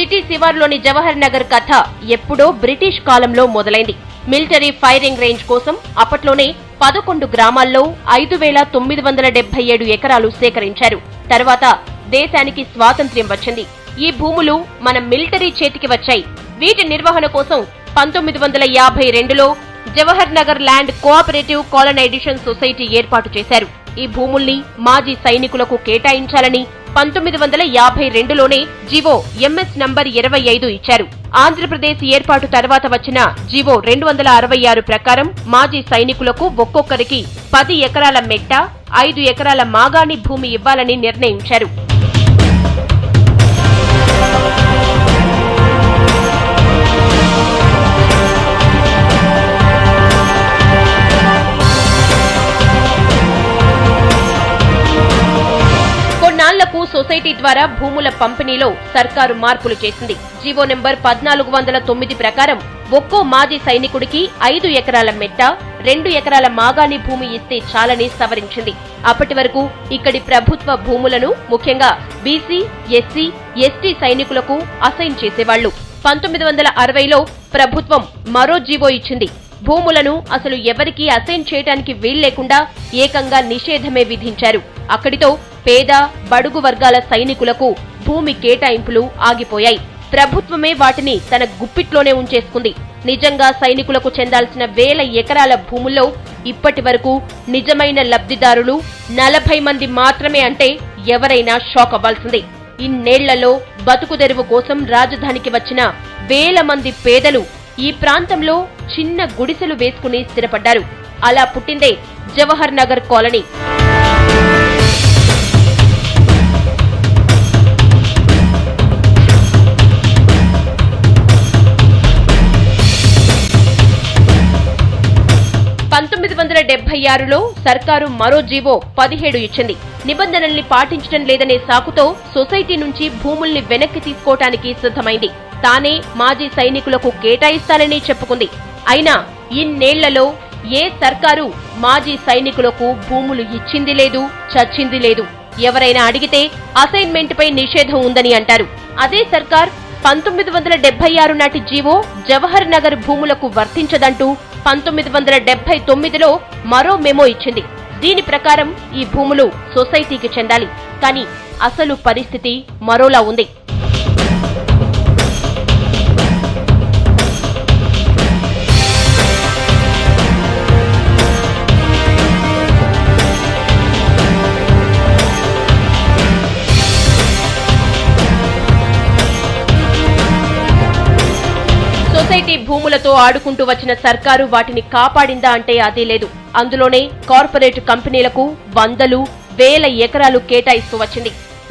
City శివార్లోని Jawahar Nagar కథ ఎప్పుడో British కాలంలో మొదలైంది. మిలిటరీ ఫైరింగ్ రేంజ్ కోసం అప్పట్లోనే 11 గ్రామాల్లో 5,977 ఎకరాలు సేకరించారు. తర్వాత దేశానికి స్వాతంత్ర్యం వచ్చింది. ఈ భూములు మన మిలిటరీ చేతికి వచ్చాయి. వీటి నిర్వహణ కోసం 1952లో Jawahar Nagar land cooperative colonisation society ఏర్పాటు చేశారు. ఈ భూముల్ని మాజీ సైనికులకు కేటాయించాలని 1952లోనే జీవో ఎంఎస్ నంబర్ 25 ఇచ్చారు. ఆంధ్రప్రదేశ్ ఏర్పాటు తర్వాత వచ్చిన జీవో 266 ప్రకారం మాజీ సైనికులకు ఒక్కొక్కరికి 10 ఎకరాల మెట్ట, 5 ఎకరాల మాగాణి భూమి ఇవ్వాలని నిర్ణయించారు. కొన్నాళ్లకు సొసైటీ ద్వారా భూముల పంపిణీలో సర్కారు మార్పులు చేసింది. జీవో నెంబర్ 1409 ప్రకారం ఒక్కో మాజీ సైనికుడికి 5 ఎకరాల మెట్ట, 2 ఎకరాల మాగాణి భూమి ఇస్తే చాలని సవరించింది. అప్పటి వరకు ఇక్కడి ప్రభుత్వ భూములను ముఖ్యంగా బీసీ, ఎస్సీ, ఎస్టీ సైనికులకు అసైన్ చేసేవాళ్లు. 1960లో ప్రభుత్వం మరో జీవో ఇచ్చింది. భూములను అసలు ఎవరికీ అసైన్ చేయడానికి వీల్లేకుండా ఏకంగా నిషేధమే విధించారు. అక్కడితో పేద, బడుగు వర్గాల సైనికులకు భూమి కేటాయింపులు ఆగిపోయాయి. ప్రభుత్వమే వాటిని తన గుప్పిట్లోనే ఉంచేసుకుంది. నిజంగా సైనికులకు చెందాల్సిన 1000 ఎకరాల భూముల్లో ఇప్పటి వరకు నిజమైన లబ్ధిదారులు 40 మంది మాత్రమే అంటే ఎవరైనా షాక్ అవ్వాల్సిందే. ఇన్నేళ్లలో బతుకుదెరువు కోసం రాజధానికి వచ్చిన వేల మంది పేదలు ఈ ప్రాంతంలో చిన్న గుడిసెలు వేసుకుని స్థిరపడ్డారు. అలా పుట్టిందే జవహర్ నగర్ కాలనీ. సర్కారు మరో జీవో 17 ఇచ్చింది. నిబంధనల్ని పాటించడం లేదనే సాకుతో సొసైటీ నుంచి భూముల్ని వెనక్కి తీసుకోవటానికి సిద్ధమైంది. తానే మాజీ సైనికులకు కేటాయిస్తానని చెప్పుకుంది. అయినా ఇన్నేళ్లలో ఏ సర్కారు మాజీ సైనికులకు భూములు ఇచ్చింది లేదు, చచ్చింది లేదు. ఎవరైనా అడిగితే అసైన్మెంట్ పై నిషేధం ఉందని అంటారు. అదే సర్కార్ 1976 నాటి జీవో జవహర్ నగర్ భూములకు వర్తించదంటూ 1979లో మరో మెమో ఇచ్చింది. దీని ప్రకారం ఈ భూములు సొసైటీకి చెందాలి. కానీ అసలు పరిస్థితి మరోలా ఉంది. సొసైటీ భూములతో ఆడుకుంటూ వచ్చిన సర్కారు వాటిని కాపాడిందా అంటే అదే లేదు. అందులోనే కార్పొరేట్ కంపెనీలకు 100,000 ఎకరాలు కేటాయిస్తూ వచ్చింది.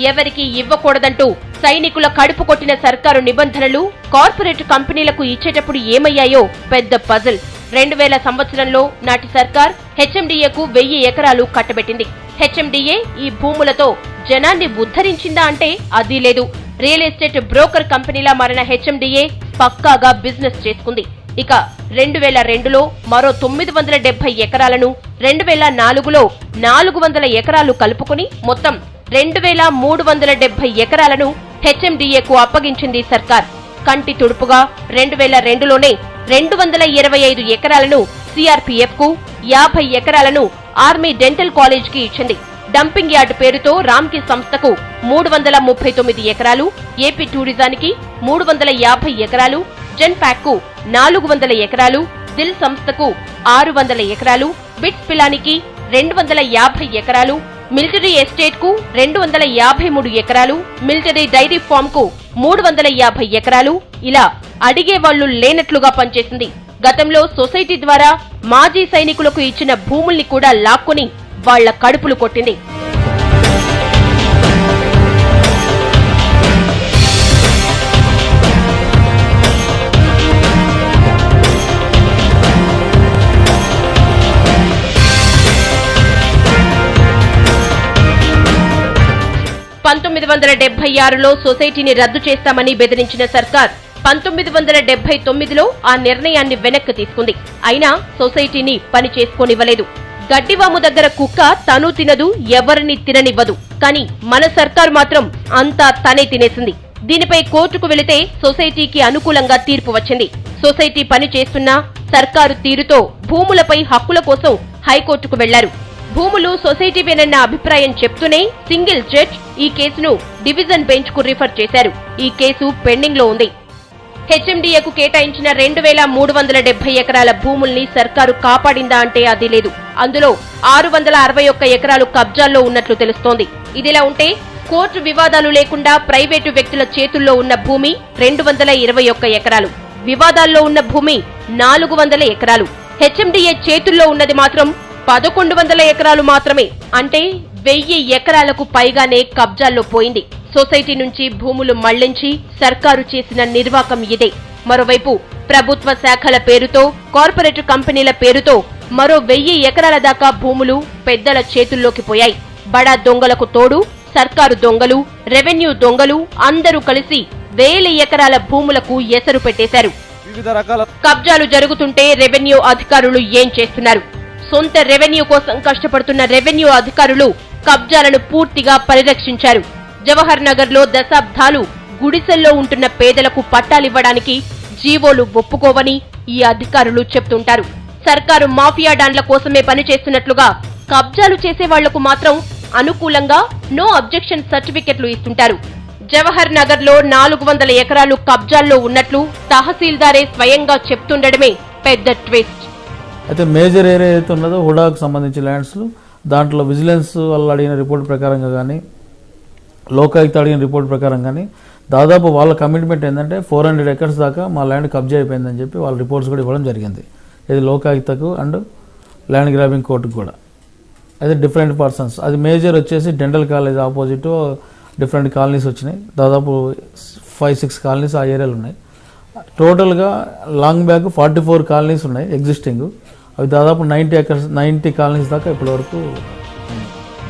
ఎవరికి ఇవ్వకూడదంటూ సైనికుల కడుపు కొట్టిన సర్కారు నిబంధనలు కార్పొరేట్ కంపెనీలకు ఇచ్చేటప్పుడు ఏమయ్యాయో పెద్ద పజిల్. 2000 సంవత్సరంలో నాటి సర్కార్ హెచ్ఎండిఏకు 1000 ఎకరాలు కట్టబెట్టింది. హెచ్ఎండిఏ ఈ భూములతో జనాన్ని ఉద్ధరించిందా అంటే అదీ లేదు. రియల్ ఎస్టేట్ బ్రోకర్ కంపెనీలా మారిన హెచ్ఎండిఏ పక్కాగా బిజినెస్ చేసుకుంది. ఇక 2002లో మరో 970 ఎకరాలను, 2004లో 400 ఎకరాలు కలుపుకుని మొత్తం 2370 ఎకరాలను హెచ్ఎండిఏకు అప్పగించింది సర్కార్. కంటి తుడుపుగా 2002లోనే 225 ఎకరాలను సిఆర్పీఎఫ్ కు, 50 ఎకరాలను ఆర్మీ డెంటల్ కాలేజ్ కి ఇచ్చింది. డంపింగ్ యార్డ్ పేరుతో రామ్కి సంస్థకు 339 ఎకరాలు, ఏపీ టూరిజానికి 350 ఎకరాలు, జెన్ ప్యాక్ కు 400 ఎకరాలు, దిల్ సంస్థకు 600 ఎకరాలు, బిట్స్ పిలానికి 250 ఎకరాలు, మిలిటరీ ఎస్టేట్ కు 253 ఎకరాలు, మిలిటరీ డైరీ ఫార్మ్ కు 350 ఎకరాలు, ఇలా అడిగేవాళ్లు లేనట్లుగా పనిచేసింది. గతంలో సొసైటీ ద్వారా మాజీ సైనికులకు ఇచ్చిన భూముల్ని కూడా లాక్కొని వాళ్ల కడుపులు కొట్టింది. లో సొసైటీని రద్దు చేస్తామని బెదిరించిన సర్కార్ 1979లో ఆ నిర్ణయాన్ని వెనక్కి తీసుకుంది. అయినా సొసైటీని పని చేసుకోనివ్వలేదు. గడ్డివాము దగ్గర కుక్క తను తినదు, ఎవరిని తిననివ్వదు. కానీ మన సర్కారు మాత్రం అంతా తనే తినేసింది. దీనిపై కోర్టుకు వెళితే సొసైటీకి అనుకూలంగా తీర్పు వచ్చింది. సొసైటీ పని చేస్తున్నా సర్కారు తీరుతో భూములపై హక్కుల కోసం హైకోర్టుకు వెళ్లారు. భూములు సొసైటీవేనన్న అభిప్రాయం చెప్తూనే సింగిల్ జడ్జ్ ఈ కేసును డివిజన్ బెంచ్ కు రిఫర్ చేశారు. ఈ కేసు పెండింగ్ లో ఉంది. హెచ్ఎండిఏకు కేటాయించిన 2370 ఎకరాల భూముల్ని సర్కారు కాపాడిందా అంటే అది లేదు. అందులో 661 ఎకరాలు కబ్జాల్లో ఉన్నట్లు తెలుస్తోంది. ఇదిలా ఉంటే కోర్టు వివాదాలు లేకుండా ప్రైవేటు వ్యక్తుల చేతుల్లో ఉన్న భూమి 221 ఎకరాలు, వివాదాల్లో ఉన్న భూమి 400 ఎకరాలు. హెచ్ఎండిఏ చేతుల్లో ఉన్నది మాత్రం 1100 ఎకరాలు మాత్రమే. అంటే 1000 ఎకరాలకు పైగానే కబ్జాల్లో పోయింది. సొసైటీ నుంచి భూములు మళ్లించి సర్కారు చేసిన నిర్వాకం ఇదే. మరోవైపు ప్రభుత్వ శాఖల పేరుతో, కార్పొరేట్ కంపెనీల పేరుతో మరో 1000 ఎకరాల దాకా భూములు పెద్దల చేతుల్లోకి పోయాయి. బడా దొంగలకు తోడు సర్కారు దొంగలు, రెవెన్యూ దొంగలు అందరూ కలిసి 1000 ఎకరాల భూములకు ఎసరు పెట్టేశారు. కబ్జాలు జరుగుతుంటే రెవెన్యూ అధికారులు ఏం చేస్తున్నారు? సొంత రెవెన్యూ కోసం కష్టపడుతున్న రెవెన్యూ అధికారులు కబ్జాలను పూర్తిగా పరిరక్షించారు. జవహర్ నగర్ లో దశాబ్దాలు గుడిసెల్లో ఉంటున్న పేదలకు పట్టాలివ్వడానికి జీవోలు ఒప్పుకోవని ఈ అధికారులు చెప్తుంటారు. సర్కారు మాఫియా డాన్ల కోసమే పనిచేస్తున్నట్లుగా కబ్జాలు చేసే వాళ్లకు మాత్రం అనుకూలంగా నో అబ్జెక్షన్ సర్టిఫికెట్లు ఇస్తుంటారు. జవహర్ నగర్ లో 400 ఎకరాలు కబ్జాల్లో ఉన్నట్లు తహసీల్దారే స్వయంగా చెప్తుండడమే పెద్ద ట్విస్ట్. అయితే మేజర్ ఏరియా అయితే ఉన్నదో హుడాకు సంబంధించిన ల్యాండ్స్, దాంట్లో విజిలెన్స్ వాళ్ళు అడిగిన రిపోర్ట్ ప్రకారంగా కానీ, లోకాయుక్త అడిగిన రిపోర్ట్ ప్రకారం కానీ దాదాపు వాళ్ళ కమిట్మెంట్ ఏంటంటే 400 ఎకర్స్ దాకా మా ల్యాండ్ కబ్జా అయిపోయిందని చెప్పి వాళ్ళ రిపోర్ట్స్ కూడా ఇవ్వడం జరిగింది. ఇది లోకాయుక్తకు అండ్ ల్యాండ్ గ్రాబింగ్ కోర్టుకు కూడా. అయితే డిఫరెంట్ పర్సన్స్, అది మేజర్ వచ్చేసి dental college opposite different colonies వచ్చినాయి. దాదాపు 5-6 కాలనీస్ ఆ ఏరియాలో ఉన్నాయి. టోటల్గా లాంగ్ బ్యాక్ 44 కాలనీస్ ఉన్నాయి ఎగ్జిస్టింగ్. అవి దాదాపు 90 కాలనీస్ దాకా ఇప్పటి వరకు.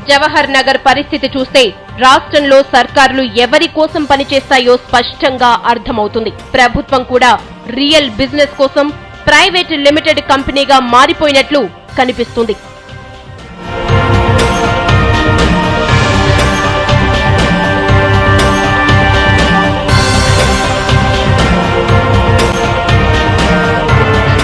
జవహర్ నగర్ పరిస్థితి చూస్తే రాష్ట్రంలో సర్కారులు ఎవరి కోసం పనిచేస్తాయో స్పష్టంగా అర్థమవుతుంది. ప్రభుత్వం కూడా రియల్ బిజినెస్ కోసం ప్రైవేట్ లిమిటెడ్ కంపెనీగా మారిపోయినట్లు కనిపిస్తుంది.